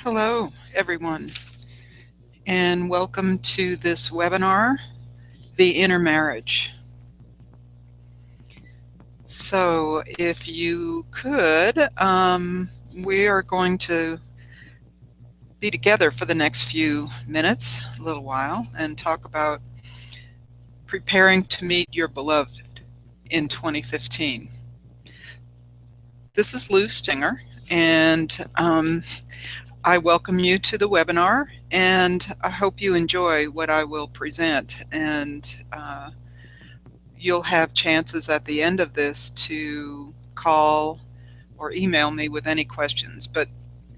Hello, everyone, and welcome to this webinar, The Inner Marriage. So, if you could, we are going to be together for the next few minutes, a little while, and talk about preparing to meet your beloved in 2015. This is Lou Stinger, and I welcome you to the webinar, and I hope you enjoy what I will present. And you'll have chances at the end of this to call or email me with any questions, but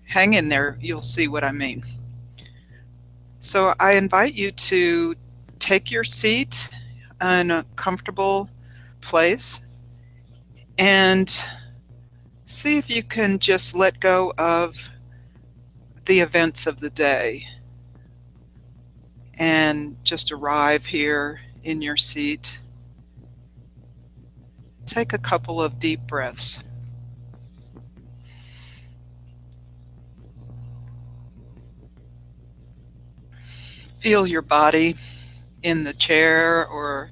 hang in there, you'll see what I mean. So I invite you to take your seat in a comfortable place and see if you can just let go of the events of the day and just arrive here in your seat. Take a couple of deep breaths. Feel your body in the chair or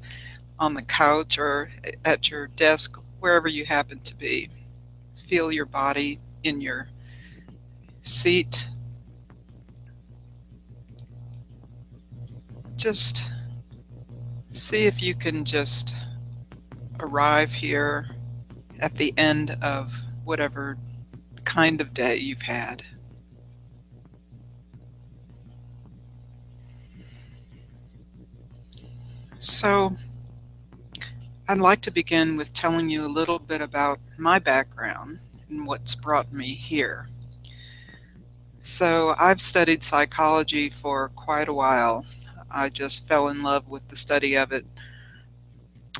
on the couch or at your desk, wherever you happen to be. Feel your body in your seat. Just see if you can just arrive here at the end of whatever kind of day you've had. So, I'd like to begin with telling you a little bit about my background and what's brought me here. So, I've studied psychology for quite a while. I just fell in love with the study of it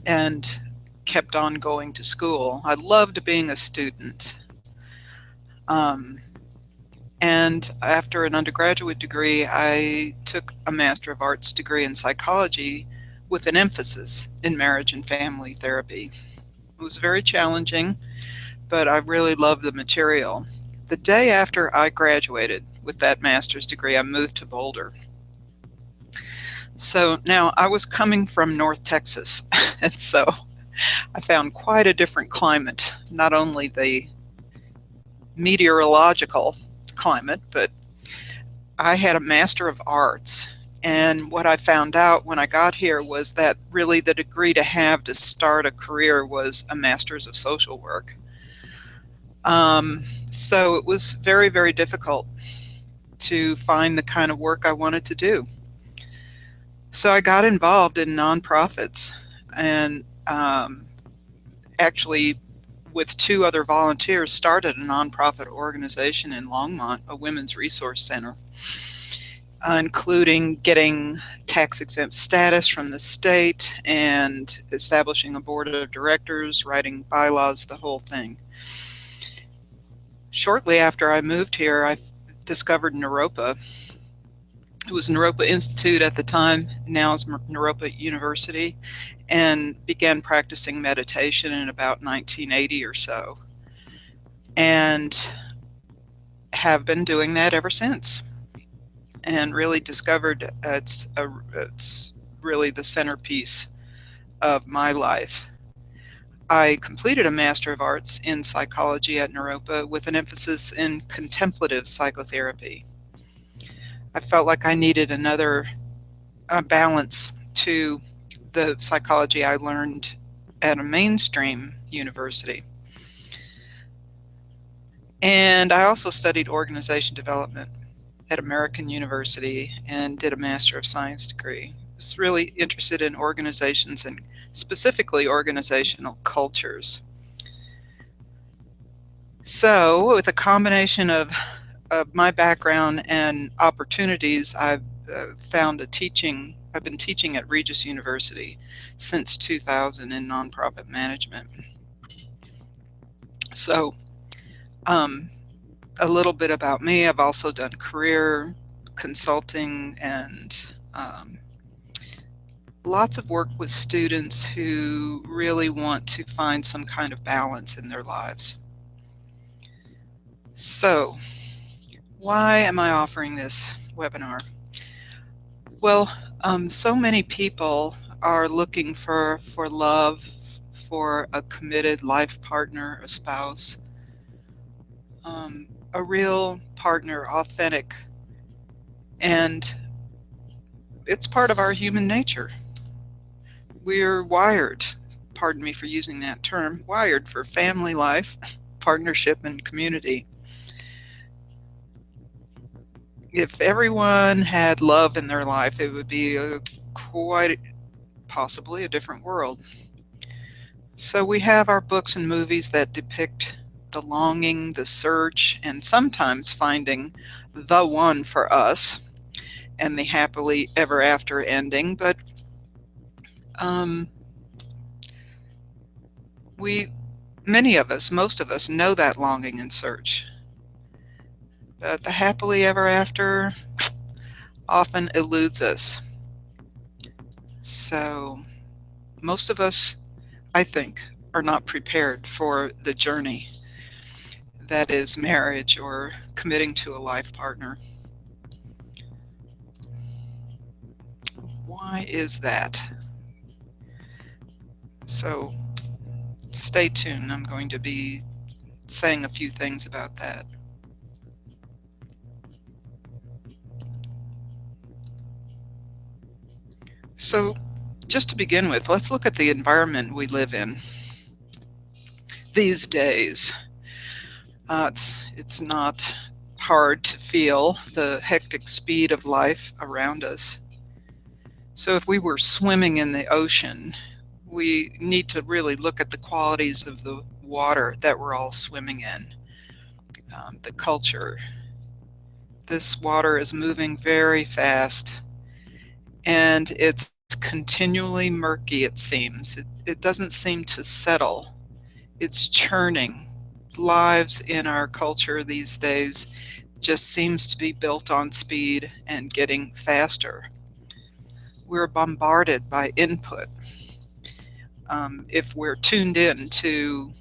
and kept on going to school. I loved being a student. And after an undergraduate degree, I took a Master of Arts degree in psychology with an emphasis in marriage and family therapy. It was very challenging, but I really loved the material. The day after I graduated with that master's degree, I moved to Boulder. So now I was coming from North Texas, and so I found quite a different climate, not only the meteorological climate, but I had a Master of Arts. And what I found out when I got here was that really the degree to have to start a career was a Master's of Social Work. So it was very, very difficult to find the kind of work I wanted to do. So I got involved in nonprofits and actually with two other volunteers started a nonprofit organization in Longmont, a women's resource center, including getting tax-exempt status from the state and establishing a board of directors, writing bylaws, the whole thing. Shortly after I moved here, I discovered Naropa. It was Naropa Institute at the time, now it's Naropa University, and began practicing meditation in about 1980 or so, and have been doing that ever since, and really discovered it's really the centerpiece of my life. I completed a Master of Arts in Psychology at Naropa with an emphasis in contemplative psychotherapy. I felt like I needed another balance to the psychology I learned at a mainstream university. And I also studied organization development at American University and did a Master of Science degree. I was really interested in organizations and specifically organizational cultures. So with a combination of my background and opportunities, I've found I've been teaching at Regis University since 2000 in nonprofit management. So a little bit about me. I've also done career consulting and lots of work with students who really want to find some kind of balance in their lives. So Why am I offering this webinar? Well, so many people are looking for love, for a committed life partner, a spouse, a real partner, authentic, and it's part of our human nature. We're wired, pardon me for using that term, wired for family life, partnership, and community. If everyone had love in their life, it would be quite possibly a different world. So we have our books and movies that depict the longing, the search, and sometimes finding the one for us and the happily ever after ending. But um, many of us, most of us, know that longing and search. But the happily ever after often eludes us. So most of us, I think, are not prepared for the journey that is marriage or committing to a life partner. Why is that? So stay tuned. I'm going to be saying a few things about that. So just to begin with, let's look at the environment we live in these days. It's not hard to feel the hectic speed of life around us. So if we were swimming in the ocean, we need to really look at the qualities of the water that we're all swimming in, the culture. This water is moving very fast, and it's continually murky, it seems. It doesn't seem to settle. It's churning. Lives in our culture these days just seems to be built on speed and getting faster. We're bombarded by input. If we're tuned in to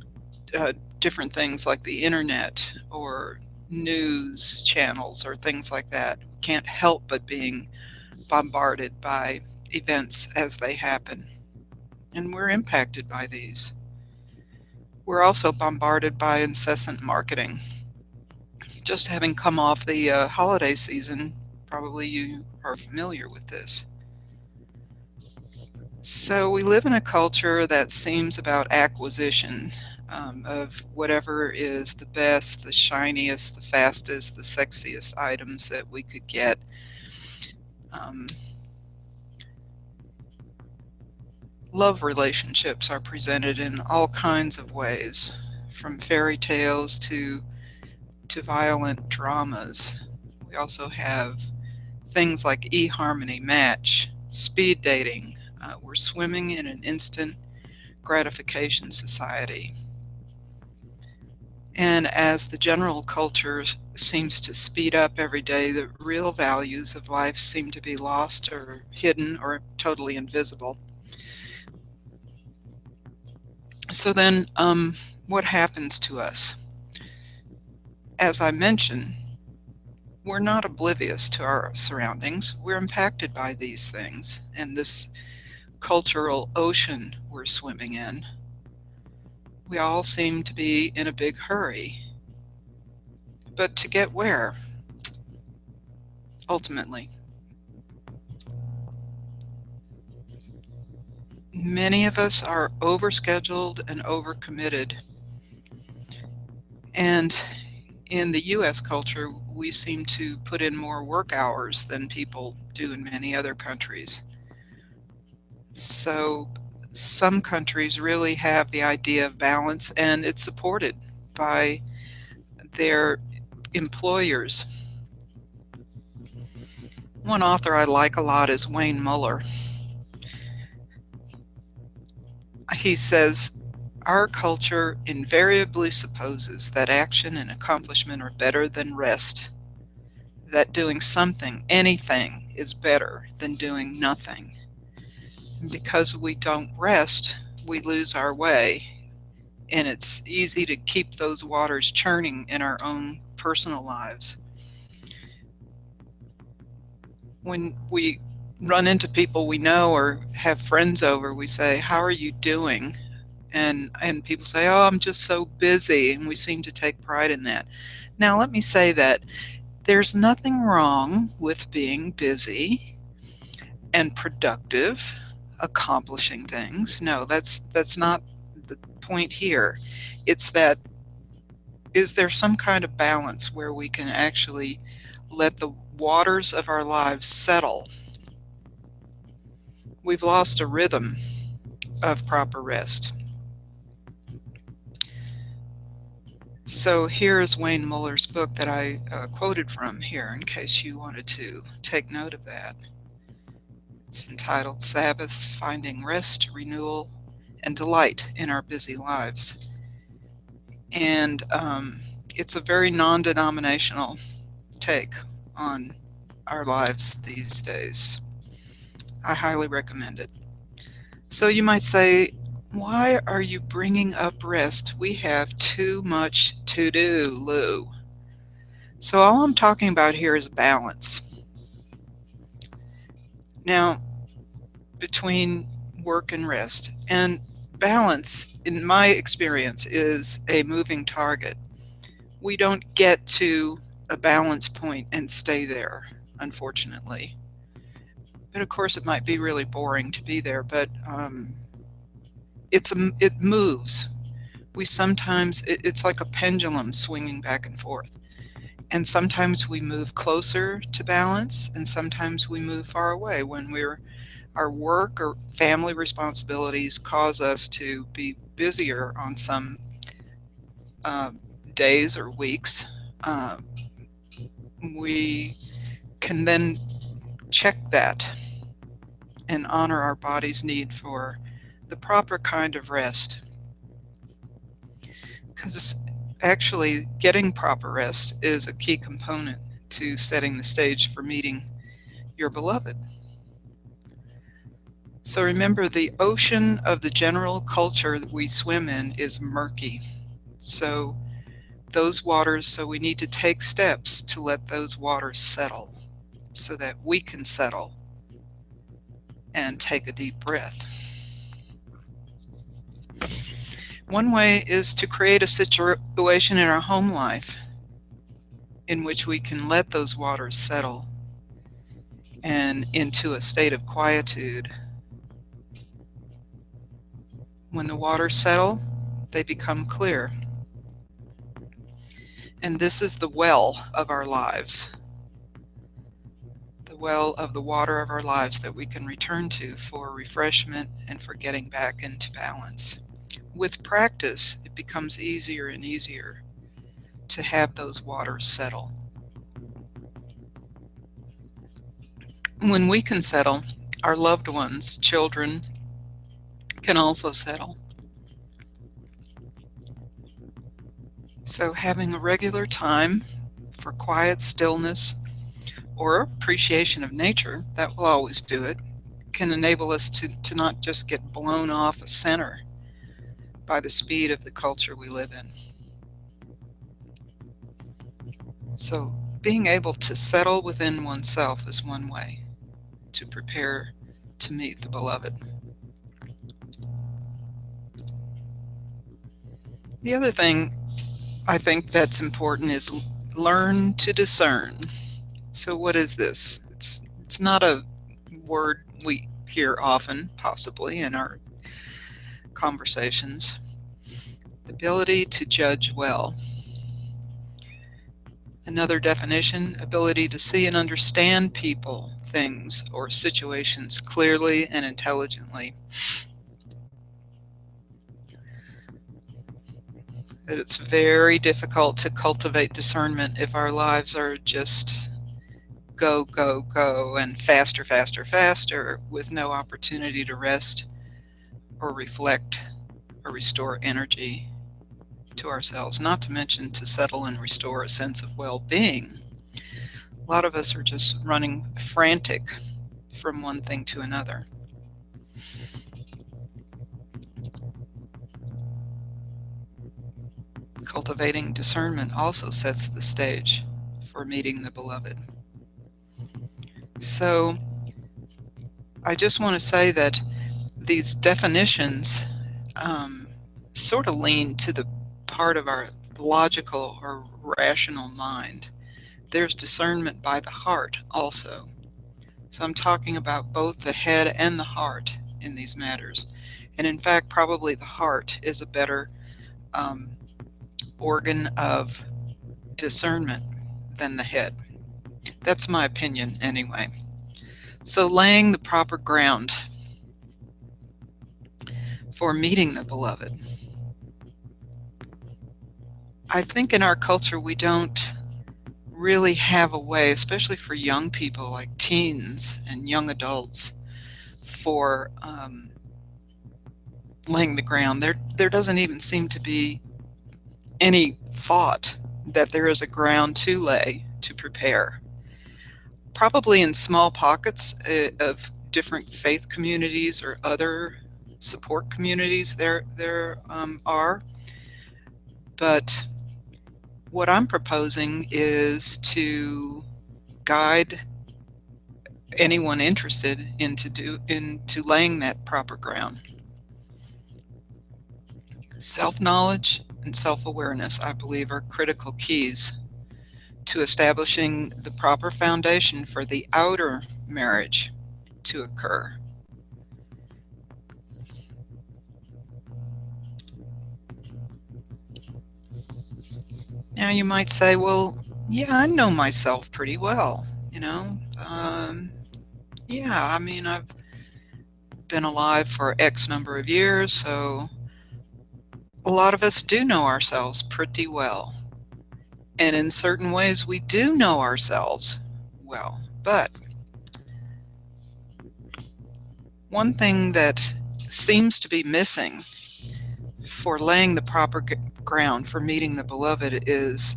different things like the internet or news channels or things like that, we can't help but being bombarded by events as they happen. And we're impacted by these. We're also bombarded by incessant marketing. Just having come off the holiday season, probably you are familiar with this. So we live in a culture that seems about acquisition of whatever is the best, the shiniest, the fastest, the sexiest items that we could get. Love relationships are presented in all kinds of ways, from fairy tales to violent dramas. We also have things like eHarmony, Match, speed dating. We're swimming in an instant gratification society. And as the general culture seems to speed up every day, the real values of life seem to be lost or hidden or totally invisible. So then, what happens to us? As I mentioned, we're not oblivious to our surroundings. We're impacted by these things and this cultural ocean we're swimming in. We all seem to be in a big hurry. But to get where? Ultimately, many of us are overscheduled and overcommitted. And in the US culture, we seem to put in more work hours than people do in many other countries. So some countries really have the idea of balance, and it's supported by their employers. One author I like a lot is Wayne Muller. He says, "Our culture invariably supposes that action and accomplishment are better than rest, that doing something, anything, is better than doing nothing. Because we don't rest, we lose our way, and it's easy to keep those waters churning in our own personal lives." When we run into people we know or have friends over, we say, "How are you doing?" And people say, "Oh, I'm just so busy," and we seem to take pride in that. Now, let me say that there's nothing wrong with being busy and productive, accomplishing things. No, that's not the point here. It's that, is there some kind of balance where we can actually let the waters of our lives settle? We've lost a rhythm of proper rest. So here is Wayne Muller's book that I quoted from here in case you wanted to take note of that. It's entitled Sabbath: Finding Rest, Renewal, and Delight in Our Busy Lives. And it's a very non-denominational take on our lives these days. I highly recommend it. So you might say, why are you bringing up rest? We have too much to do, Lou. So all I'm talking about here is balance. Now, between work and rest. And balance, in my experience, is a moving target. We don't get to a balance point and stay there, unfortunately. But of course, it might be really boring to be there, but it moves. We sometimes, it's like a pendulum swinging back and forth. And sometimes we move closer to balance, and sometimes we move far away when our work or family responsibilities cause us to be busier on some uh, days or weeks. Uh, we can then check that and honor our body's need for the proper kind of rest. Because actually, getting proper rest is a key component to setting the stage for meeting your beloved. So remember, the ocean of the general culture that we swim in is murky. So we need to take steps to let those waters settle so that we can settle and take a deep breath. One way is to create a situation in our home life in which we can let those waters settle and into a state of quietude. When the waters settle, they become clear. And this is the well of our lives, the well of the water of our lives that we can return to for refreshment and for getting back into balance. With practice, it becomes easier and easier to have those waters settle. When we can settle, our loved ones, children, can also settle. So having a regular time for quiet stillness or appreciation of nature, that will always do it, can enable us to not just get blown off a center by the speed of the culture we live in. So being able to settle within oneself is one way to prepare to meet the beloved. The other thing I think that's important is learn to discern. So what is this? It's not a word we hear often, possibly, in our conversations. The ability to judge well. Another definition, ability to see and understand people, things, or situations clearly and intelligently. That it's very difficult to cultivate discernment if our lives are just go, go, go, and faster, faster, faster, with no opportunity to rest or reflect or restore energy to ourselves, not to mention to settle and restore a sense of well-being. A lot of us are just running frantic from one thing to another. Cultivating discernment also sets the stage for meeting the beloved. So I just want to say that these definitions sort of lean to the part of our logical or rational mind. There's discernment by the heart also. So I'm talking about both the head and the heart in these matters. And in fact, probably the heart is a better um, organ of discernment than the head. That's my opinion anyway. So laying the proper ground for meeting the beloved. I think in our culture we don't really have a way, especially for young people like teens and young adults, for laying the ground. There doesn't even seem to be any thought that there is a ground to lay, to prepare. Probably in small pockets of different faith communities or other support communities there are. But what I'm proposing is to guide anyone interested into laying that proper ground. Self-knowledge and self-awareness, I believe, are critical keys to establishing the proper foundation for the outer marriage to occur. Now you might say, well, yeah, I know myself pretty well, you know. Yeah, I mean, I've been alive for X number of years, so a lot of us do know ourselves pretty well. And in certain ways, we do know ourselves well. But one thing that seems to be missing for laying the proper ground for meeting the beloved is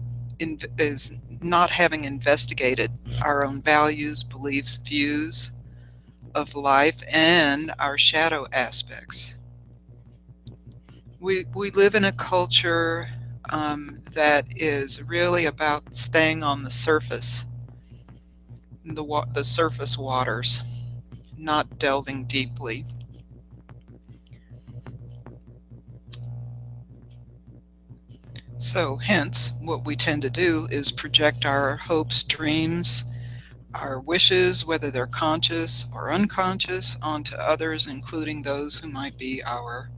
not having investigated our own values, beliefs, views of life, and our shadow aspects. We live in a culture that is really about staying on the surface, the surface waters, not delving deeply. So hence, what we tend to do is project our hopes, dreams, our wishes, whether they're conscious or unconscious, onto others, including those who might be our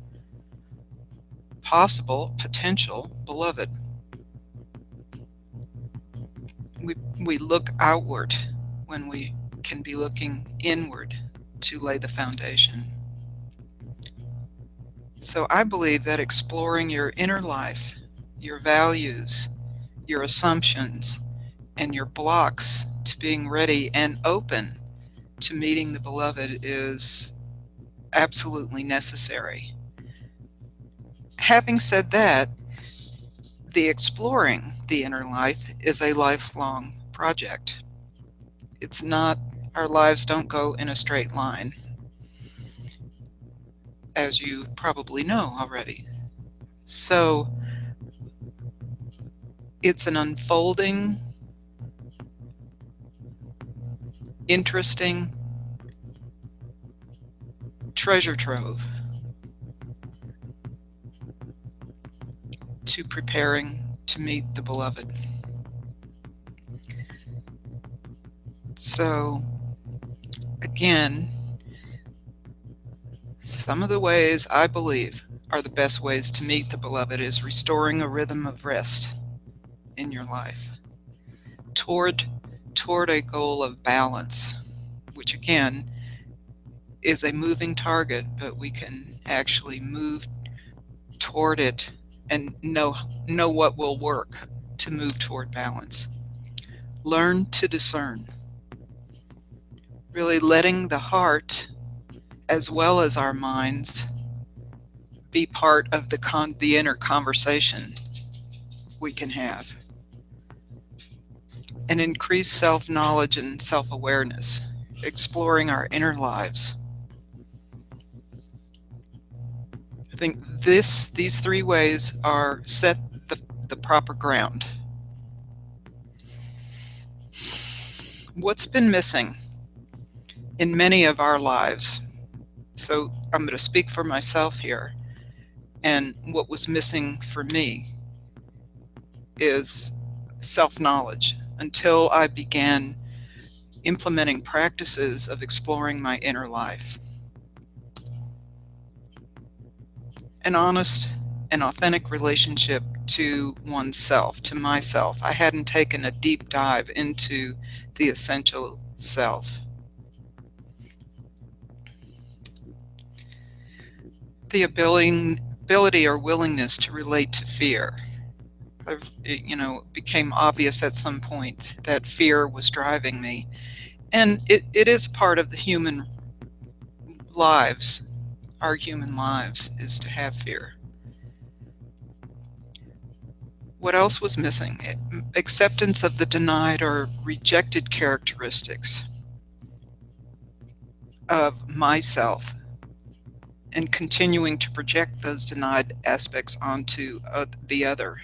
possible, potential beloved. We look outward when we can be looking inward to lay the foundation. So I believe that exploring your inner life, your values, your assumptions, and your blocks to being ready and open to meeting the beloved is absolutely necessary. Having said that, the exploring the inner life is a lifelong project. It's not, our lives don't go in a straight line, as you probably know already. So it's an unfolding, interesting treasure trove to preparing to meet the beloved. So again, some of the ways I believe are the best ways to meet the beloved is restoring a rhythm of rest in your life toward a goal of balance, which again is a moving target, but we can actually move toward it and know what will work to move toward balance. Learn to discern. Really letting the heart as well as our minds be part of the inner conversation we can have. And increase self-knowledge and self-awareness, exploring our inner lives. I think these three ways are set the proper ground. What's been missing in many of our lives. So I'm going to speak for myself here. And what was missing for me is self-knowledge until I began implementing practices of exploring my inner life. An honest and authentic relationship to oneself, to myself. I hadn't taken a deep dive into the essential self. The ability or willingness to relate to fear. It became obvious at some point that fear was driving me. And it is part of the human lives. Our human lives is to have fear. What else was missing? Acceptance of the denied or rejected characteristics of myself and continuing to project those denied aspects onto the other.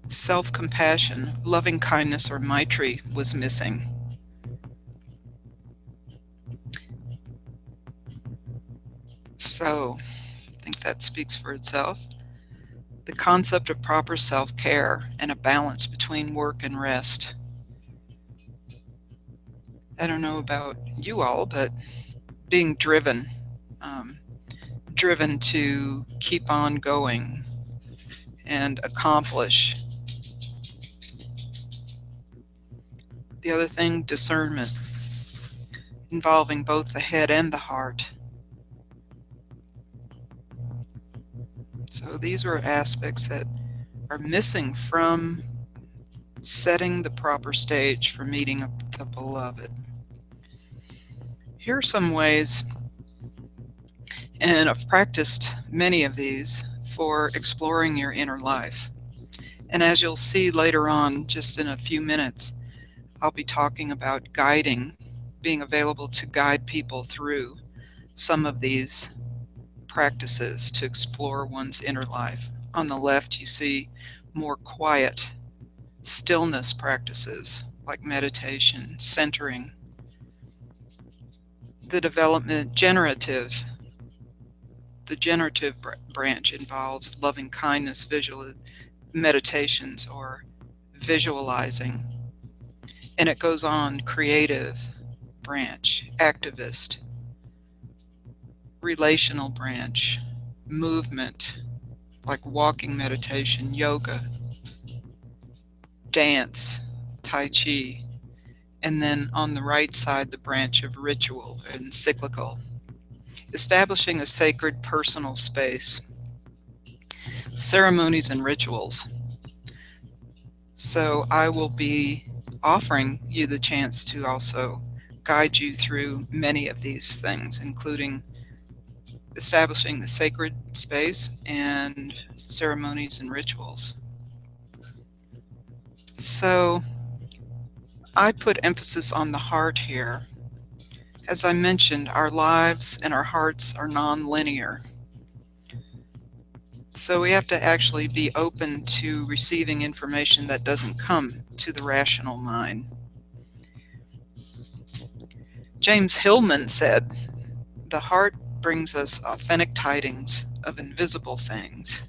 Self-compassion, loving kindness, or Maitri was missing. So, I think that speaks for itself. The concept of proper self-care and a balance between work and rest. I don't know about you all, but being driven to keep on going and accomplish. The other thing, discernment, involving both the head and the heart. So these are aspects that are missing from setting the proper stage for meeting the beloved. Here are some ways, and I've practiced many of these, for exploring your inner life. And as you'll see later on, just in a few minutes, I'll be talking about guiding, being available to guide people through some of these practices to explore one's inner life. On the left, you see more quiet stillness practices like meditation, centering. The generative branch involves loving kindness, visual meditations, or visualizing. And it goes on, creative branch, activist, relational branch, movement, like walking meditation, yoga, dance, Tai Chi, and then on the right side, the branch of ritual and cyclical. Establishing a sacred personal space, ceremonies and rituals. So I will be offering you the chance to also guide you through many of these things, including establishing the sacred space and ceremonies and rituals. So I put emphasis on the heart here. As I mentioned, our lives and our hearts are non-linear. So we have to actually be open to receiving information that doesn't come to the rational mind. James Hillman said, "The heart brings us authentic tidings of invisible things."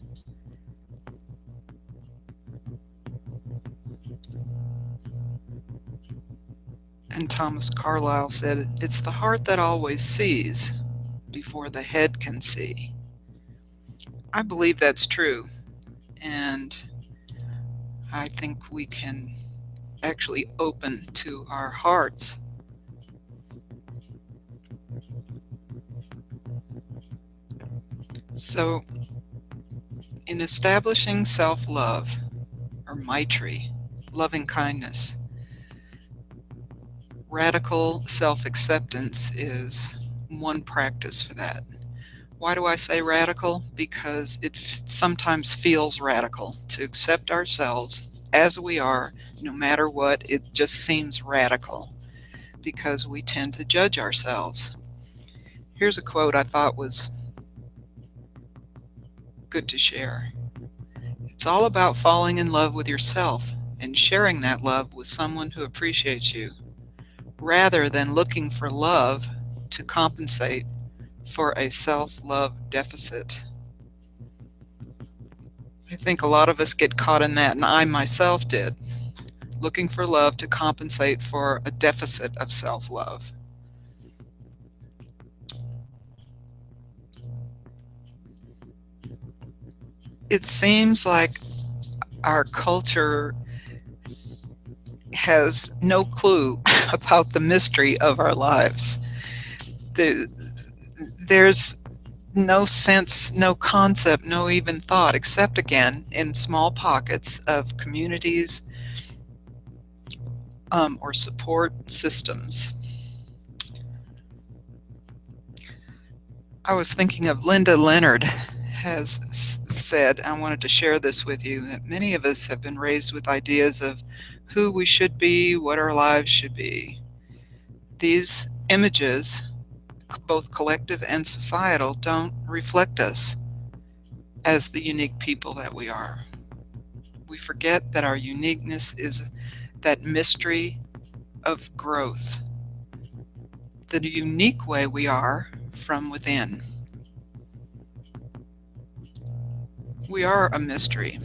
And Thomas Carlyle said, "It's the heart that always sees before the head can see." I believe that's true, and I think we can actually open to our hearts. So, in establishing self-love, or Maitri, loving kindness, radical self-acceptance is one practice for that. Why do I say radical? Because it sometimes feels radical to accept ourselves as we are, no matter what. It just seems radical because we tend to judge ourselves. Here's a quote I thought was good to share. It It's all about falling in love with yourself and sharing that love with someone who appreciates you, rather than looking for love to compensate for a self-love deficit. I think a lot of us get caught in that, and I myself did, looking for love to compensate for a deficit of self-love. It seems like our culture has no clue about the mystery of our lives. There's no sense, no concept, no even thought, except again in small pockets of communities or support systems. I was thinking of Linda Leonard has said, I wanted to share this with you, that many of us have been raised with ideas of who we should be, what our lives should be. These images, both collective and societal, don't reflect us as the unique people that we are. We forget that our uniqueness is that mystery of growth, the unique way we are from within. We are a mystery.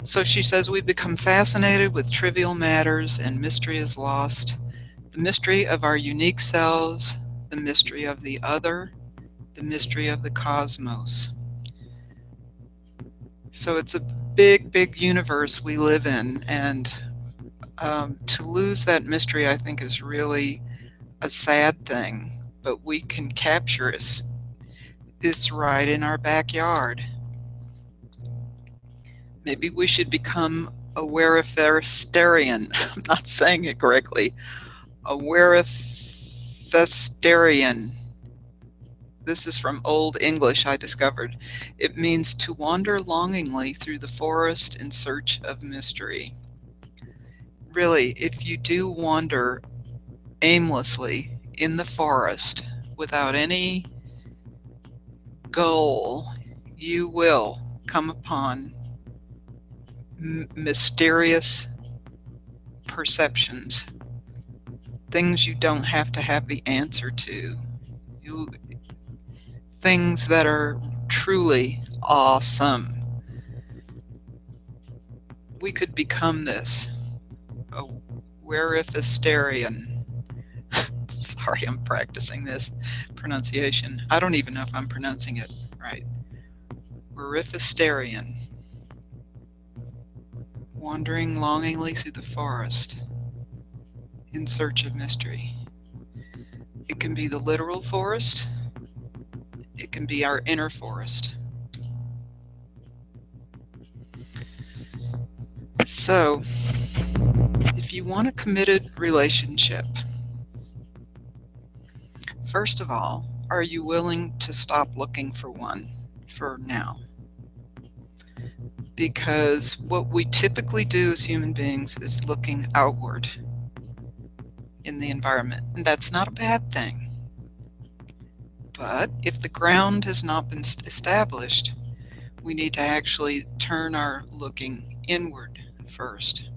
So she says we become fascinated with trivial matters and mystery is lost. The mystery of our unique selves, the mystery of the other, the mystery of the cosmos. So it's a big, big universe we live in, and to lose that mystery, I think, is really a sad thing, but we can capture it. It's right in our backyard. Maybe we should become Awareness-tarian. I'm not saying it correctly. Awareness-tarian. This is from Old English, I discovered. It means to wander longingly through the forest in search of mystery. Really, if you do wander aimlessly in the forest without any goal, you will come upon mysterious perceptions, things you don't have to have the answer to, things that are truly awesome. We could become this, a Awareness-tarian. Sorry, I'm practicing this pronunciation. I don't even know if I'm pronouncing it right. Awareness-tarian. Wandering longingly through the forest in search of mystery. It can be the literal forest. It can be our inner forest. So, if you want a committed relationship, first of all, are you willing to stop looking for one for now? Because what we typically do as human beings is looking outward in the environment, and that's not a bad thing. But if the ground has not been established, we need to actually turn our looking inward first.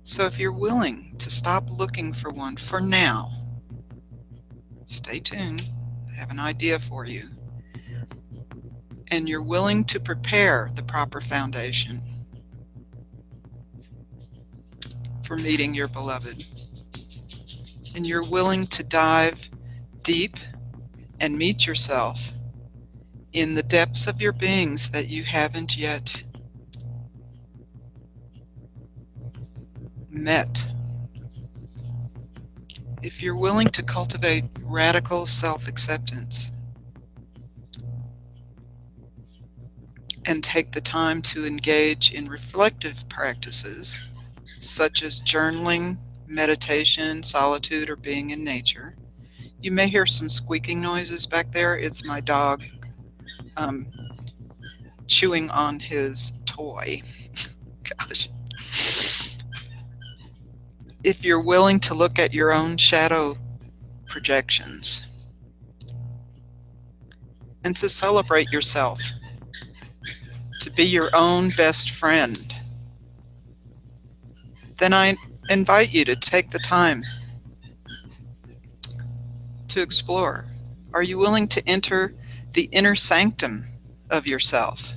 So if you're willing to stop looking for one for now, stay tuned, I have an idea for you. And you're willing to prepare the proper foundation for meeting your beloved. And you're willing to dive deep and meet yourself in the depths of your beings that you haven't yet met. If you're willing to cultivate radical self-acceptance and take the time to engage in reflective practices such as journaling, meditation, solitude, or being in nature. You may hear some squeaking noises back there. It's my dog chewing on his toy. Gosh. If you're willing to look at your own shadow projections and to celebrate yourself be your own best friend, then I invite you to take the time to explore. Are you willing to enter the inner sanctum of yourself?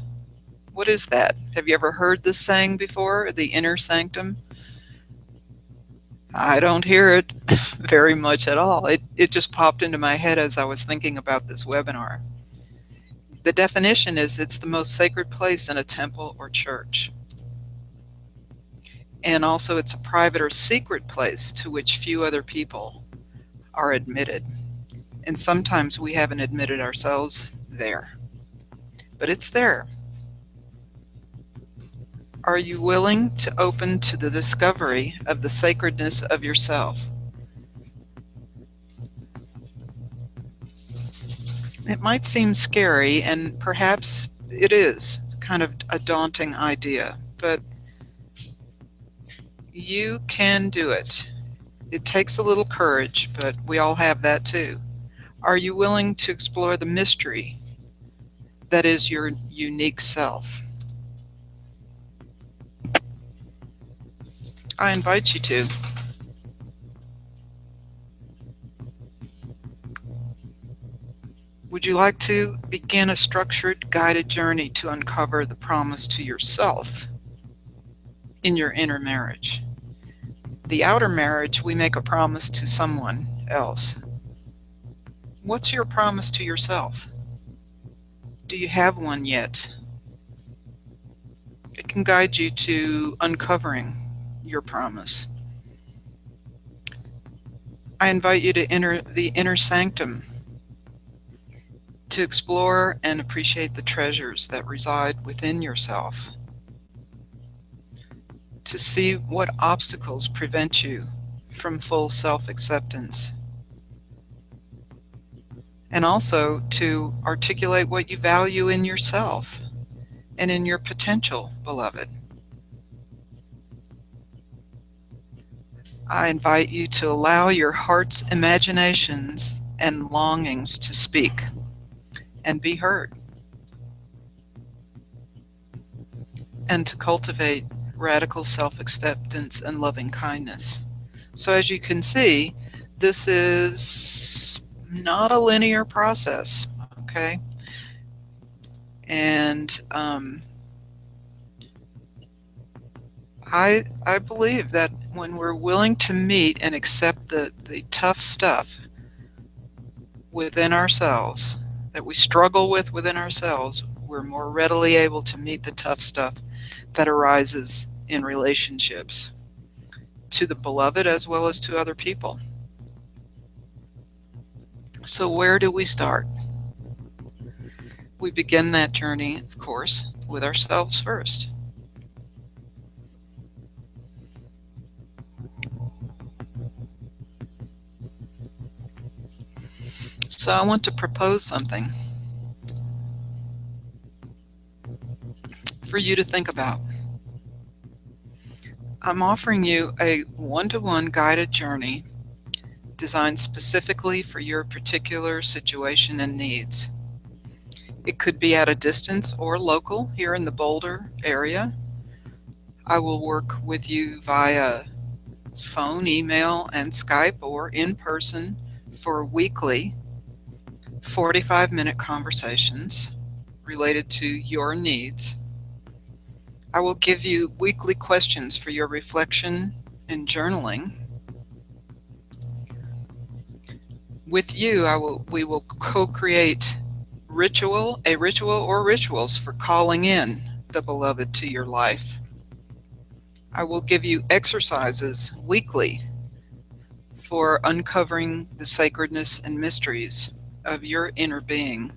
What is that? Have you ever heard this saying before, the inner sanctum? I don't hear it very much at all. It just popped into my head as I was thinking about this webinar. The definition is it's the most sacred place in a temple or church. And also it's a private or secret place to which few other people are admitted. And sometimes we haven't admitted ourselves there, but it's there. Are you willing to open to the discovery of the sacredness of yourself? It might seem scary, and perhaps it is kind of a daunting idea, but you can do it. It takes a little courage, but we all have that too. Are you willing to explore the mystery that is your unique self? I invite you to. Would you like to begin a structured, guided journey to uncover the promise to yourself in your inner marriage? The outer marriage, we make a promise to someone else. What's your promise to yourself? Do you have one yet? It can guide you to uncovering your promise. I invite you to enter the inner sanctum to explore and appreciate the treasures that reside within yourself, to see what obstacles prevent you from full self-acceptance, and also to articulate what you value in yourself and in your potential, beloved. I invite you to allow your heart's imaginations and longings to speak and be heard, and to cultivate radical self-acceptance and loving kindness. So as you can see, this is not a linear process, okay? And I believe that when we're willing to meet and accept the tough stuff within ourselves, that we struggle with within ourselves, we're more readily able to meet the tough stuff that arises in relationships to the beloved as well as to other people. So where do we start? We begin that journey, of course, with ourselves first. So I want to propose something for you to think about. I'm offering you a one-to-one guided journey designed specifically for your particular situation and needs. It could be at a distance or local here in the Boulder area. I will work with you via phone, email, and Skype, or in person for weekly 45-minute conversations related to your needs. I will give you weekly questions for your reflection and journaling. With you, we will co-create a ritual or rituals for calling in the beloved to your life. I will give you exercises weekly for uncovering the sacredness and mysteries of your inner being,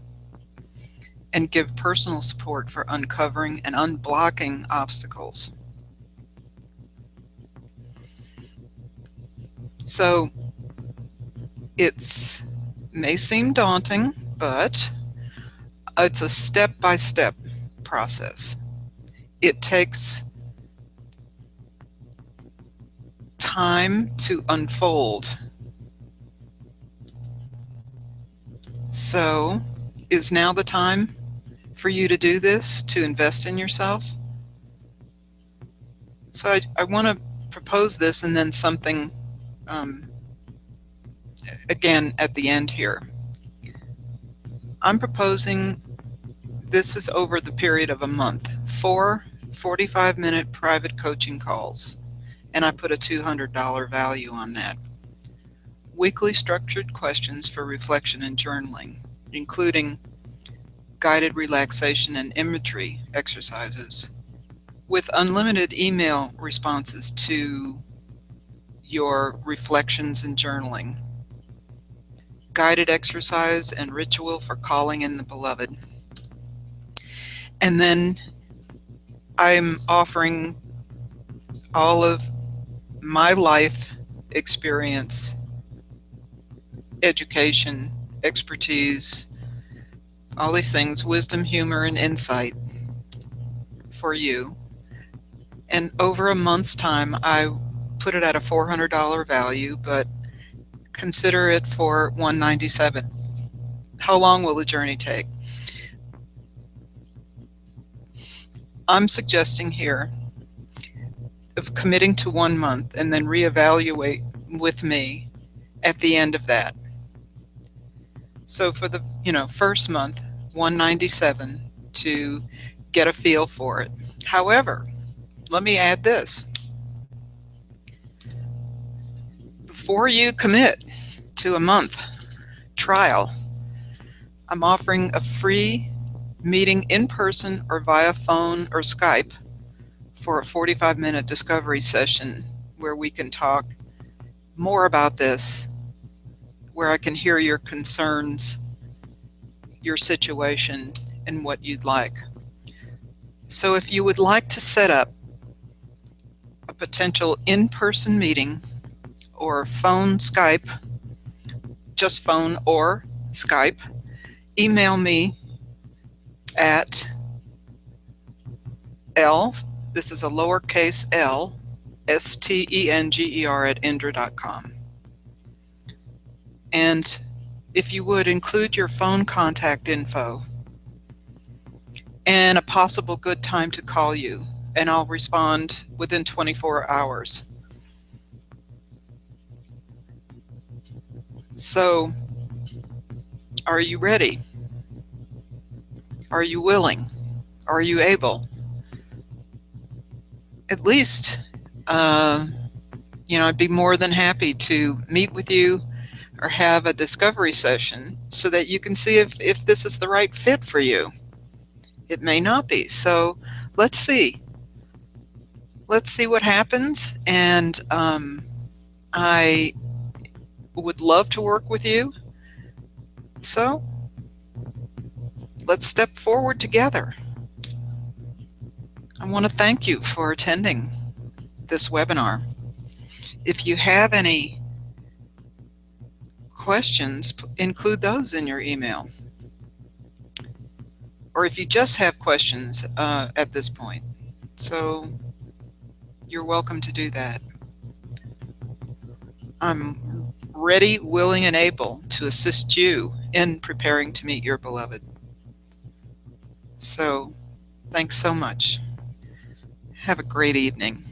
and give personal support for uncovering and unblocking obstacles. So it may seem daunting, but it's a step-by-step process. It takes time to unfold. So is now the time for you to do this, to invest in yourself. So I want to propose this, and then something again at the end here. I'm proposing this is over the period of a month, 4 45-minute private coaching calls, and I put a $200 value on that. Weekly structured questions for reflection and journaling, including guided relaxation and imagery exercises, with unlimited email responses to your reflections and journaling, guided exercise and ritual for calling in the beloved. And then I'm offering all of my life experience, education, expertise, all these things, wisdom, humor, and insight for you. And over a month's time, I put it at a $400 value, but consider it for $197. How long will the journey take? I'm suggesting here of committing to 1 month and then reevaluate with me at the end of that. So for the first month, $197 to get a feel for it. However, let me add this. Before you commit to a month trial, I'm offering a free meeting in person or via phone or Skype for a 45-minute discovery session where we can talk more about this, where I can hear your concerns, your situation, and what you'd like. So if you would like to set up a potential in-person meeting or phone Skype, just phone or Skype, email me at L, this is a lowercase l, STENGER at indra.com. And if you would include your phone contact info and a possible good time to call you, and I'll respond within 24 hours. So, are you ready? Are you willing? Are you able? At least, I'd be more than happy to meet with you or have a discovery session so that you can see if this is the right fit for you. It may not be. So let's see. Let's see what happens. And I would love to work with you. So let's step forward together. I want to thank you for attending this webinar. If you have any questions, include those in your email. Or if you just have questions at this point. So you're welcome to do that. I'm ready, willing, and able to assist you in preparing to meet your beloved. So thanks so much. Have a great evening.